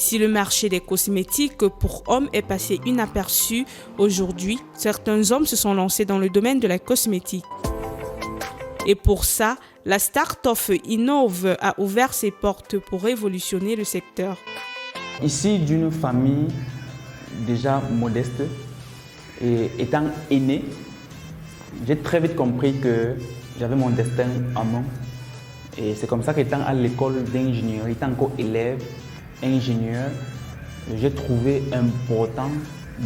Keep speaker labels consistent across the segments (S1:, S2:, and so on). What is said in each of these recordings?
S1: Si le marché des cosmétiques pour hommes est passé inaperçu aujourd'hui, certains hommes se sont lancés dans le domaine de la cosmétique. Et pour ça, la start-up Innove a ouvert ses portes pour révolutionner le secteur.
S2: Ici, d'une famille déjà modeste et étant aîné, j'ai très vite compris que j'avais mon destin en main. Et c'est comme ça qu'étant à l'école d'ingénierie, étant encore élève, ingénieur, j'ai trouvé important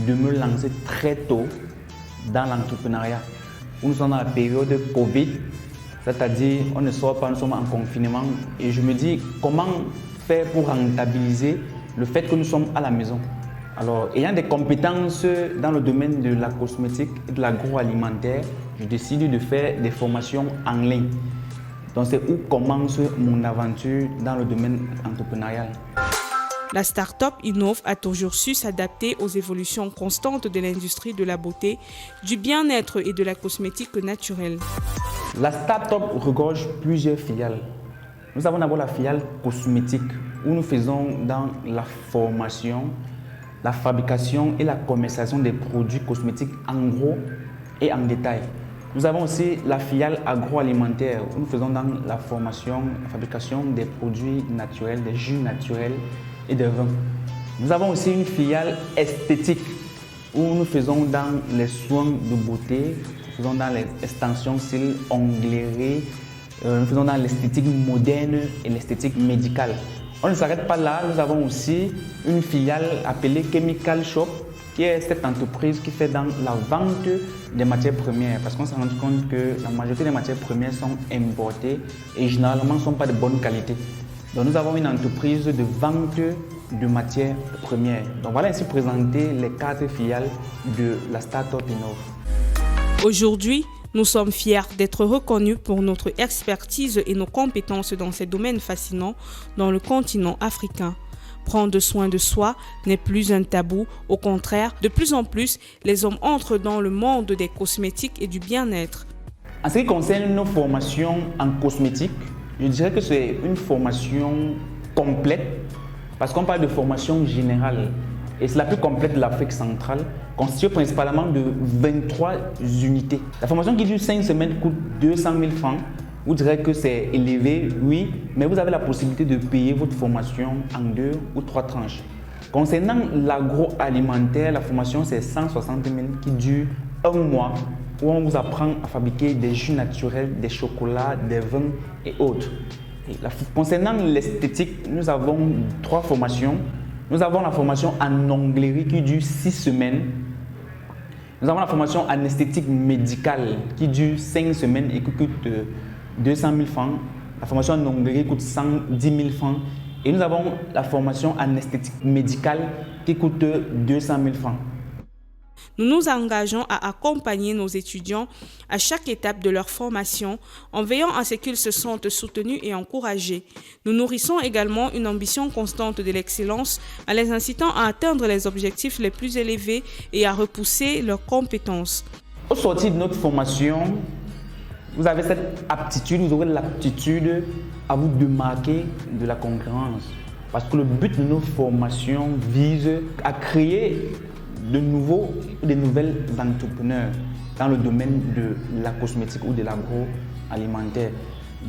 S2: de me lancer très tôt dans l'entrepreneuriat. Nous sommes dans la période Covid, c'est-à-dire on ne sort pas, nous sommes en confinement. Et je me dis comment faire pour rentabiliser le fait que nous sommes à la maison. Alors, ayant des compétences dans le domaine de la cosmétique et de l'agroalimentaire, je décide de faire des formations en ligne. Donc, c'est où commence mon aventure dans le domaine entrepreneurial.
S1: La start-up Innove a toujours su s'adapter aux évolutions constantes de l'industrie de la beauté, du bien-être et de la cosmétique naturelle.
S2: La start-up regorge plusieurs filiales. Nous avons d'abord la filiale cosmétique où nous faisons dans la formation, la fabrication et la commercialisation des produits cosmétiques en gros et en détail. Nous avons aussi la filiale agroalimentaire où nous faisons dans la formation, la fabrication des produits naturels, des jus naturels et des vins. Nous avons aussi une filiale esthétique où nous faisons dans les soins de beauté, nous faisons dans les extensions cils, onglerie, nous faisons dans l'esthétique moderne et l'esthétique médicale. On ne s'arrête pas là, nous avons aussi une filiale appelée Chemical Shop qui est cette entreprise qui fait dans la vente des matières premières parce qu'on s'est rendu compte que la majorité des matières premières sont importées et généralement ne sont pas de bonne qualité. Donc nous avons une entreprise de vente de matières premières. Donc voilà ainsi présenter les 4 filiales de la start-up Innove.
S1: Aujourd'hui, nous sommes fiers d'être reconnus pour notre expertise et nos compétences dans ces domaines fascinants dans le continent africain. Prendre soin de soi n'est plus un tabou. Au contraire, de plus en plus, les hommes entrent dans le monde des cosmétiques et du bien-être.
S2: En ce qui concerne nos formations en cosmétique, je dirais que c'est une formation complète parce qu'on parle de formation générale. Et c'est la plus complète de l'Afrique centrale, constituée principalement de 23 unités. La formation qui dure 5 semaines coûte 200 000 francs. Vous direz que c'est élevé, oui, mais vous avez la possibilité de payer votre formation en 2 ou 3 tranches. Concernant l'agroalimentaire, la formation c'est 160 000 qui dure 1 mois, où on vous apprend à fabriquer des jus naturels, des chocolats, des vins et autres. Concernant l'esthétique, nous avons 3 formations. Nous avons la formation en onglerie qui dure 6 semaines. Nous avons la formation en esthétique médicale qui dure 5 semaines et qui coûte 200 000 francs. La formation en onglerie coûte 110 000 francs. Et nous avons la formation en esthétique médicale qui coûte 200 000 francs.
S1: Nous nous engageons à accompagner nos étudiants à chaque étape de leur formation en veillant à ce qu'ils se sentent soutenus et encouragés. Nous nourrissons également une ambition constante de l'excellence en les incitant à atteindre les objectifs les plus élevés et à repousser leurs compétences.
S2: Au sortir de notre formation, vous avez cette aptitude, vous aurez l'aptitude à vous démarquer de la concurrence. Parce que le but de nos formations vise à créer de nouvelles entrepreneurs dans le domaine de la cosmétique ou de l'agroalimentaire.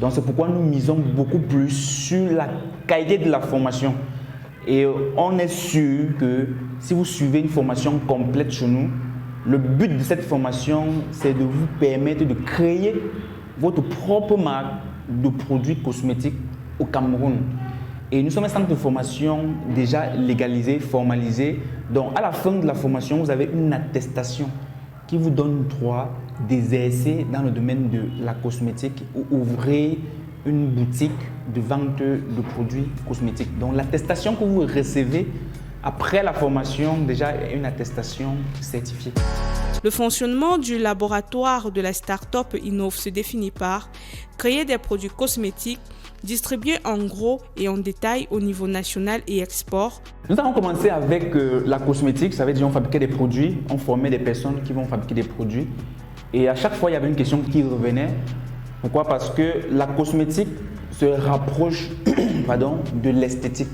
S2: Donc c'est pourquoi nous misons beaucoup plus sur la qualité de la formation. Et on est sûr que si vous suivez une formation complète chez nous, le but de cette formation, c'est de vous permettre de créer votre propre marque de produits cosmétiques au Cameroun. Et nous sommes un centre de formation déjà légalisé, formalisé. Donc à la fin de la formation, vous avez une attestation qui vous donne droit d'exercer dans le domaine de la cosmétique ou ouvrir une boutique de vente de produits cosmétiques. Donc l'attestation que vous recevez après la formation, déjà est une attestation certifiée.
S1: Le fonctionnement du laboratoire de la start-up Innove se définit par créer des produits cosmétiques, distribués en gros et en détail au niveau national et export.
S2: Nous avons commencé avec la cosmétique, ça veut dire on fabriquait des produits, on formait des personnes qui vont fabriquer des produits. Et à chaque fois, il y avait une question qui revenait. Pourquoi? Parce que la cosmétique se rapproche de l'esthétique.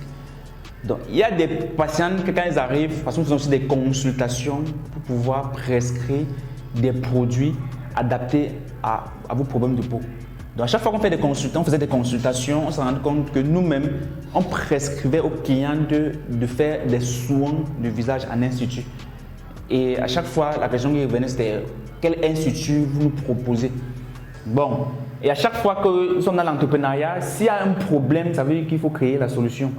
S2: Donc, il y a des patients que quand ils arrivent, parce que nous faisons aussi des consultations pour pouvoir prescrire des produits adaptés à vos problèmes de peau. Donc, à chaque fois qu'on fait des consultations, on faisait des consultations, on s'est rendu compte que nous-mêmes, on prescrivait aux clients de faire des soins de visage en institut. Et à chaque fois, la question qui revenait, c'était quel institut vous nous proposez? Bon, et à chaque fois que nous sommes dans l'entrepreneuriat, s'il y a un problème, ça veut dire qu'il faut créer la solution.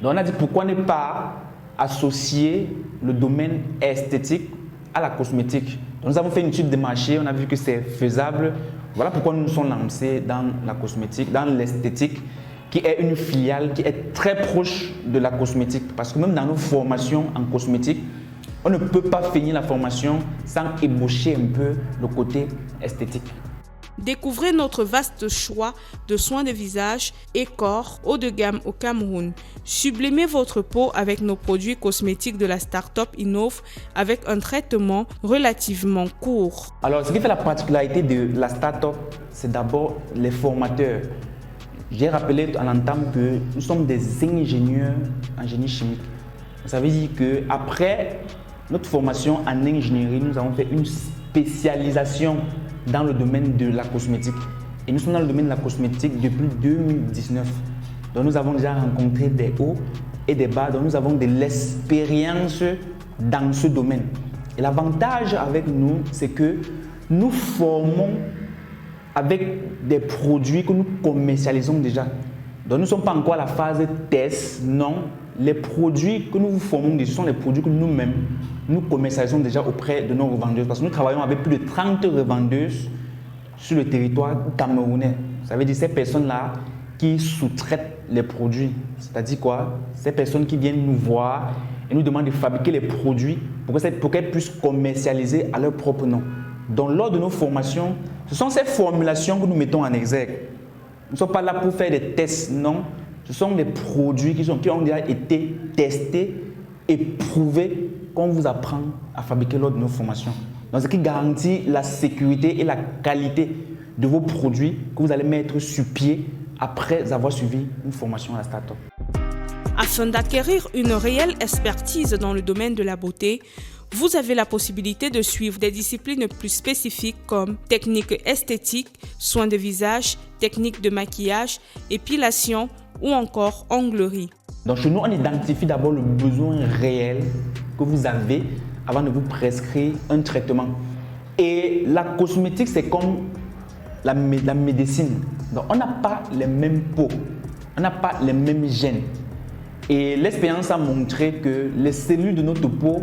S2: Donc on a dit pourquoi ne pas associer le domaine esthétique à la cosmétique. Donc nous avons fait une étude de marché, on a vu que c'est faisable. Voilà pourquoi nous nous sommes lancés dans la cosmétique, dans l'esthétique, qui est une filiale qui est très proche de la cosmétique. Parce que même dans nos formations en cosmétique, on ne peut pas finir la formation sans ébaucher un peu le côté esthétique.
S1: Découvrez notre vaste choix de soins de visage et corps haut de gamme au Cameroun. Sublimez votre peau avec nos produits cosmétiques de la start-up Innov avec un traitement relativement court.
S2: Alors, ce qui fait la particularité de la start-up, c'est d'abord les formateurs. J'ai rappelé à l'entame que nous sommes des ingénieurs en génie chimique. Ça veut dire qu'après notre formation en ingénierie, nous avons fait une spécialisation dans le domaine de la cosmétique. Et nous sommes dans le domaine de la cosmétique depuis 2019. Donc nous avons déjà rencontré des hauts et des bas. Donc nous avons de l'expérience dans ce domaine. Et l'avantage avec nous, c'est que nous formons avec des produits que nous commercialisons déjà. Donc nous ne sommes pas encore à la phase test, non. Les produits que nous vous formons, ce sont les produits que nous-mêmes, nous commercialisons déjà auprès de nos revendeuses. Parce que nous travaillons avec plus de 30 revendeuses sur le territoire camerounais. Ça veut dire ces personnes-là qui sous-traitent les produits. C'est-à-dire quoi? Ces personnes qui viennent nous voir et nous demandent de fabriquer les produits pour qu'elles puissent commercialiser à leur propre nom. Donc lors de nos formations, ce sont ces formulations que nous mettons en exergue. Nous ne sommes pas là pour faire des tests, non. Ce sont des produits qui ont déjà été testés et prouvés qu'on vous apprend à fabriquer lors de nos formations. Donc, ce qui garantit la sécurité et la qualité de vos produits que vous allez mettre sur pied après avoir suivi une formation à la start-up.
S1: Afin d'acquérir une réelle expertise dans le domaine de la beauté, vous avez la possibilité de suivre des disciplines plus spécifiques comme techniques esthétiques, soins de visage, techniques de maquillage, épilation ou encore onglerie.
S2: Donc chez nous, on identifie d'abord le besoin réel que vous avez avant de vous prescrire un traitement. Et la cosmétique, c'est comme la médecine. Donc on n'a pas les mêmes peaux, on n'a pas les mêmes gènes. Et l'expérience a montré que les cellules de notre peau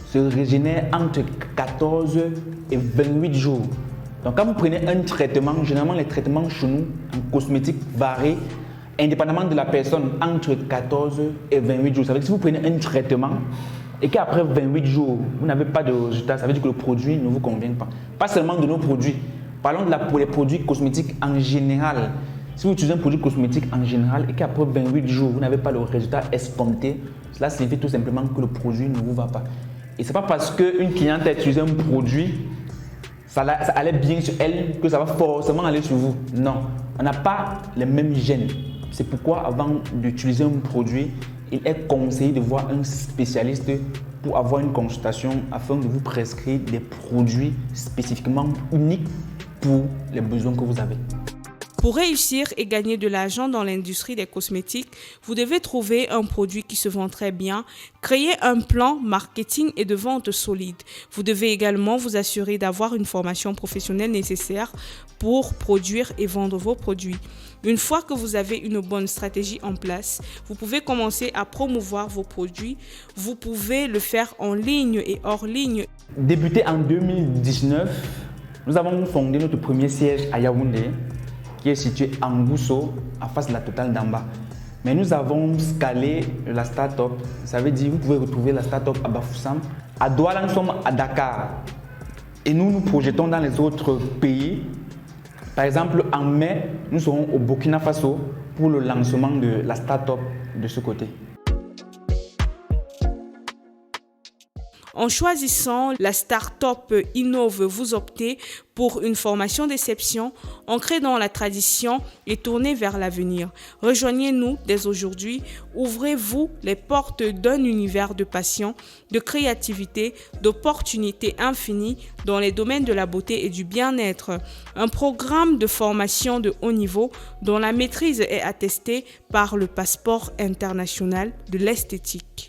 S2: se régénèrent entre 14 et 28 jours. Donc quand vous prenez un traitement, généralement les traitements chez nous en cosmétique varient indépendamment de la personne entre 14 et 28 jours. Ça veut dire que si vous prenez un traitement et qu'après 28 jours, vous n'avez pas de résultat, ça veut dire que le produit ne vous convient pas. Pas seulement de nos produits. Parlons pour les produits cosmétiques en général. Si vous utilisez un produit cosmétique en général et qu'après 28 jours, vous n'avez pas le résultat escompté, cela signifie tout simplement que le produit ne vous va pas. Et ce n'est pas parce qu'une cliente a utilisé un produit, ça allait bien sur elle, que ça va forcément aller sur vous. Non, on n'a pas les mêmes gènes. C'est pourquoi avant d'utiliser un produit, il est conseillé de voir un spécialiste pour avoir une consultation afin de vous prescrire des produits spécifiquement uniques pour les besoins que vous avez.
S1: Pour réussir et gagner de l'argent dans l'industrie des cosmétiques, vous devez trouver un produit qui se vend très bien, créer un plan marketing et de vente solide. Vous devez également vous assurer d'avoir une formation professionnelle nécessaire pour produire et vendre vos produits. Une fois que vous avez une bonne stratégie en place, vous pouvez commencer à promouvoir vos produits. Vous pouvez le faire en ligne et hors ligne.
S2: Débuté en 2019, nous avons fondé notre premier siège à Yaoundé, qui est situé en Gousso, en face de la Total d'en bas. Mais nous avons scalé la start-up. Ça veut dire que vous pouvez retrouver la start-up à Bafoussam. À Douala, nous sommes à Dakar. Et nous nous projetons dans les autres pays. Par exemple, en mai, nous serons au Burkina Faso pour le lancement de la start-up de ce côté.
S1: En choisissant la start-up Innove, vous optez pour une formation d'exception ancrée dans la tradition et tournée vers l'avenir. Rejoignez-nous dès aujourd'hui. Ouvrez-vous les portes d'un univers de passion, de créativité, d'opportunités infinies dans les domaines de la beauté et du bien-être. Un programme de formation de haut niveau dont la maîtrise est attestée par le passeport international de l'esthétique.